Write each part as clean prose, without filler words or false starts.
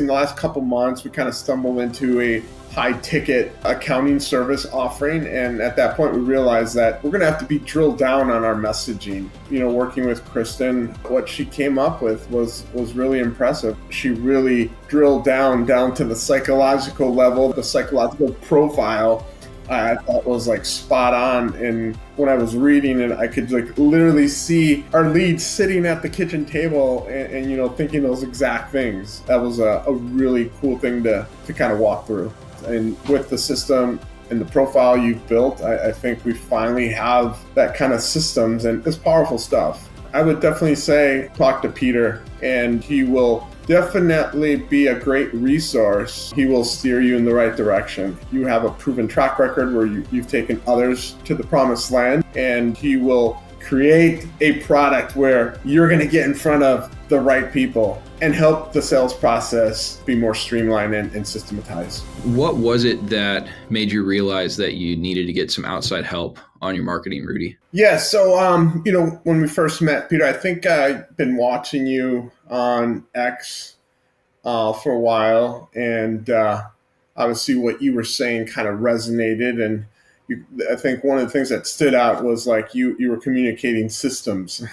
in the last couple months, we kind of stumbled into a high ticket accounting service offering. And at that point, we realized that we're going to have to be drilled down on our messaging. Working with Kristen, what she came up with was really impressive. She really drilled down to the psychological level, the psychological profile. I thought was like spot on. And when I was reading it, I could like literally see our lead sitting at the kitchen table and thinking those exact things. That was a really cool thing to kind of walk through. And with the system and the profile you've built, I think we finally have that kind of systems, and it's powerful stuff. I would definitely say talk to Peter, and he will definitely be a great resource. He will steer you in the right direction. You have a proven track record where you've taken others to the promised land, and he will create a product where you're going to get in front of the right people and help the sales process be more streamlined and systematized. What was it that made you realize that you needed to get some outside help on your marketing, Rudy? Yeah, so when we first met, Peter, I think I've been watching you on X for a while, and obviously what you were saying kind of resonated. And I think one of the things that stood out was like you were communicating systems,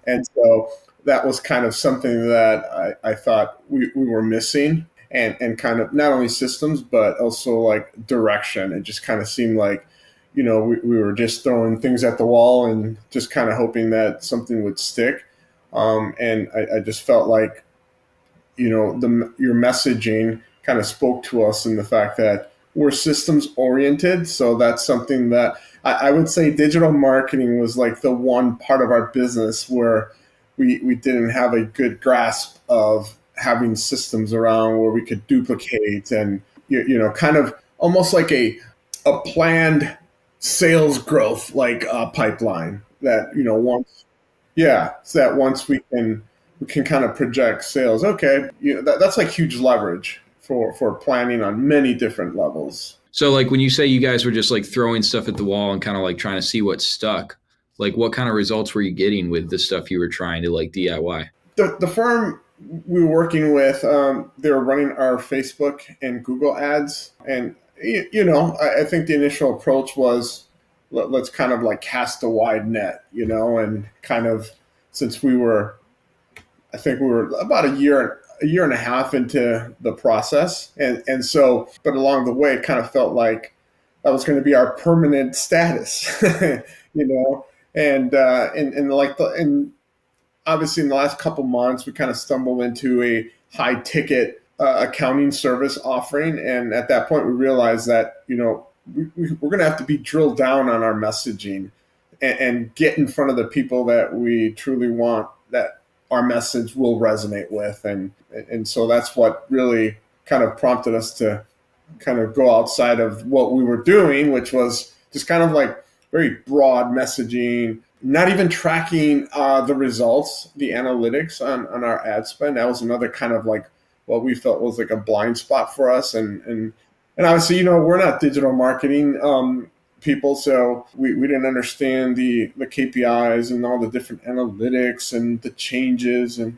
and so that was kind of something that I thought we were missing, and kind of not only systems but also like direction. It just kind of seemed like we were just throwing things at the wall and just kind of hoping that something would stick. And I just felt like your messaging kind of spoke to us in the fact that we're systems oriented. So that's something that I would say digital marketing was like the one part of our business where we didn't have a good grasp of having systems around where we could duplicate and kind of almost like a planned sales growth like pipeline that so that once we can kind of project sales. Okay, that's like huge leverage for planning on many different levels. So like when you say you guys were just like throwing stuff at the wall and kind of like trying to see what stuck, like what kind of results were you getting with the stuff you were trying to like DIY? The firm we were working with, they were running our Facebook and Google ads. And, I think the initial approach was let's kind of like cast a wide net, and kind of since I think we were about a year and a half into the process. And so, but along the way, it kind of felt like that was going to be our permanent status, and obviously in the last couple months, we kind of stumbled into a high ticket accounting service offering. And at that point, we realized that, we're going to have to be drilled down on our messaging and get in front of the people that we truly want, that our message will resonate with. And so that's what really kind of prompted us to kind of go outside of what we were doing, which was just kind of like very broad messaging, not even tracking the results, the analytics on our ad spend. That was another kind of like what we felt was like a blind spot for us. And obviously, we're not digital marketing people, so we didn't understand the KPIs and all the different analytics and the changes and,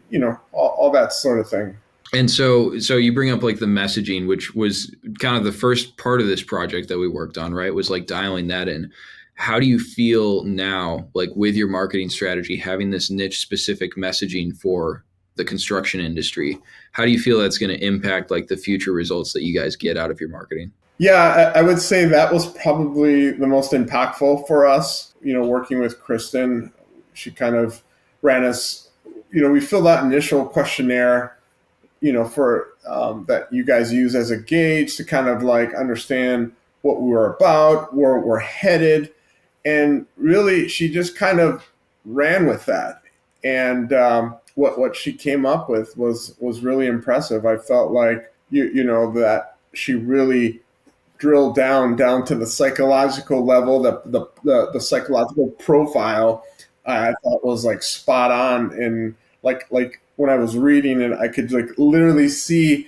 all that sort of thing. And so you bring up like the messaging, which was kind of the first part of this project that we worked on, right? Was like dialing that in. How do you feel now, like with your marketing strategy, having this niche specific messaging for the construction industry? How do you feel that's going to impact like the future results that you guys get out of your marketing? Yeah, I would say that was probably the most impactful for us. Working with Kristen, she kind of ran us, we filled out an initial questionnaire, for that you guys use as a gauge to kind of like understand what we were about, where we're headed. And really, she just kind of ran with that. And what she came up with was really impressive. I felt like, that she really drilled down to the psychological level, the psychological profile. I thought was like spot on. And like when I was reading it, I could like literally see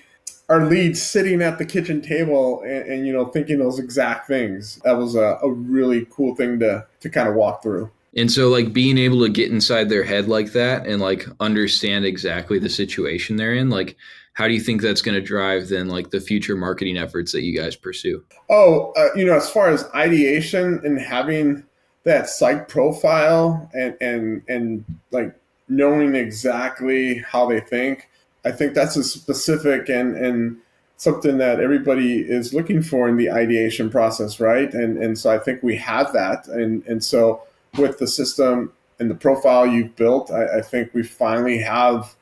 our lead sitting at the kitchen table and thinking those exact things. That was a really cool thing to kind of walk through. And so like being able to get inside their head like that and like understand exactly the situation they're in, like how do you think that's going to drive then like the future marketing efforts that you guys pursue? Oh, as far as ideation and having that psych profile and like knowing exactly how they think, I think that's a specific and something that everybody is looking for in the ideation process, right? And so I think we have that, and so with the system and the profile you've built, I think we finally have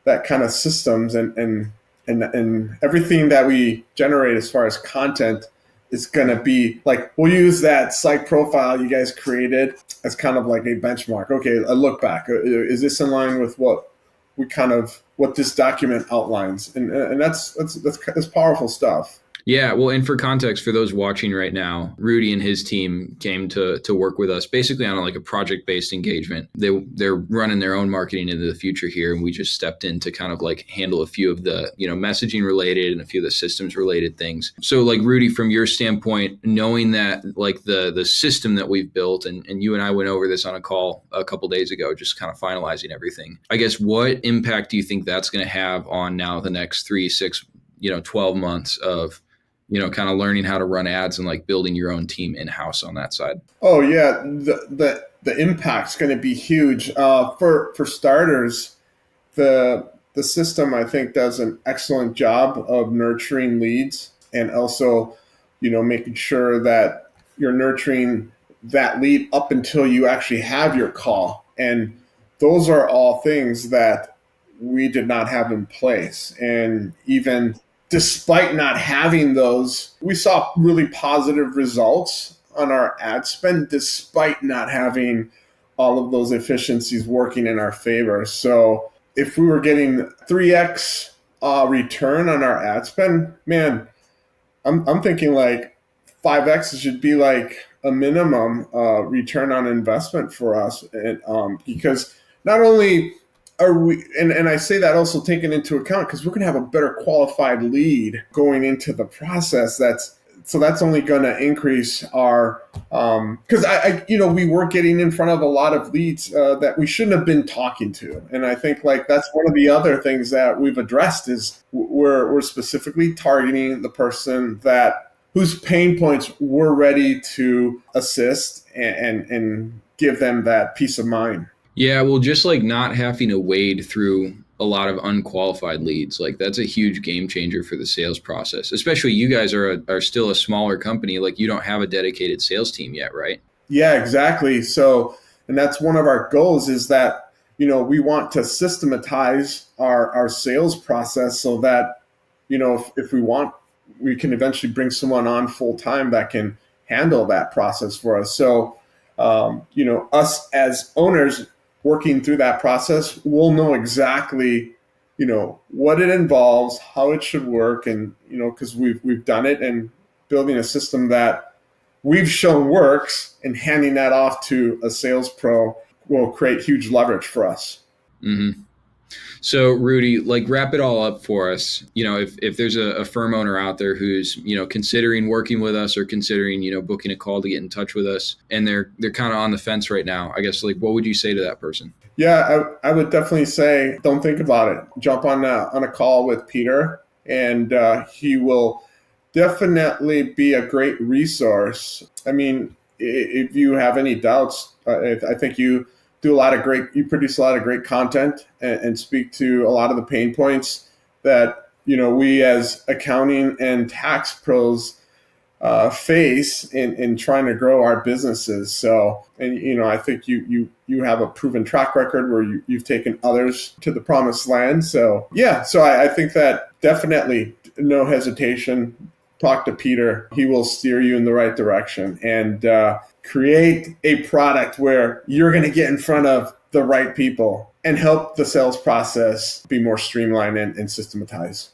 that kind of systems and everything that we generate as far as content is going to be like we'll use that psych profile you guys created as kind of like a benchmark. Okay, a look back, is this in line with what this document outlines, and that's powerful stuff. Yeah, well, and for context, for those watching right now, Rudy and his team came to work with us basically on like a project based engagement. They're running their own marketing into the future here, and we just stepped in to kind of like handle a few of the messaging related and a few of the systems related things. So, like Rudy, from your standpoint, knowing that like the system that we've built, and you and I went over this on a call a couple days ago, just kind of finalizing everything. I guess what impact do you think that's going to have on now the next 3, 6, 12 months of kind of learning how to run ads and like building your own team in house on that side? Oh yeah, the impact's going to be huge. For starters, the system I think does an excellent job of nurturing leads and also, making sure that you're nurturing that lead up until you actually have your call. And those are all things that we did not have in place. And even despite not having those, we saw really positive results on our ad spend despite not having all of those efficiencies working in our favor. So if we were getting 3x return on our ad spend, man, I'm thinking like 5x should be like a minimum return on investment for us, and because not only are we, and I say that also taken into account because we're going to have a better qualified lead going into the process. That's only going to increase our because we were getting in front of a lot of leads that we shouldn't have been talking to, and I think like that's one of the other things that we've addressed is we're specifically targeting the person that whose pain points we're ready to assist and give them that peace of mind. Yeah, well, just like not having to wade through a lot of unqualified leads, like that's a huge game changer for the sales process. Especially you guys are still a smaller company, like you don't have a dedicated sales team yet, right? Yeah, exactly. So, and that's one of our goals is that, we want to systematize our sales process so that, if we want, we can eventually bring someone on full time that can handle that process for us. So, us as owners working through that process, we'll know exactly, what it involves, how it should work. And, because we've done it and building a system that we've shown works and handing that off to a sales pro will create huge leverage for us. Mm-hmm. So, Rudy, like wrap it all up for us. If there's a firm owner out there who's considering working with us or considering booking a call to get in touch with us, and they're kind of on the fence right now, I guess like what would you say to that person? Yeah, I would definitely say don't think about it. Jump on a call with Peter, and he will definitely be a great resource. I mean, if you have any doubts, I think you produce a lot of great content and speak to a lot of the pain points that we as accounting and tax pros face in trying to grow our businesses. So, and I think you have a proven track record where you've taken others to the promised land. So yeah, so I think that definitely no hesitation. Talk to Peter. He will steer you in the right direction and create a product where you're going to get in front of the right people and help the sales process be more streamlined and systematized.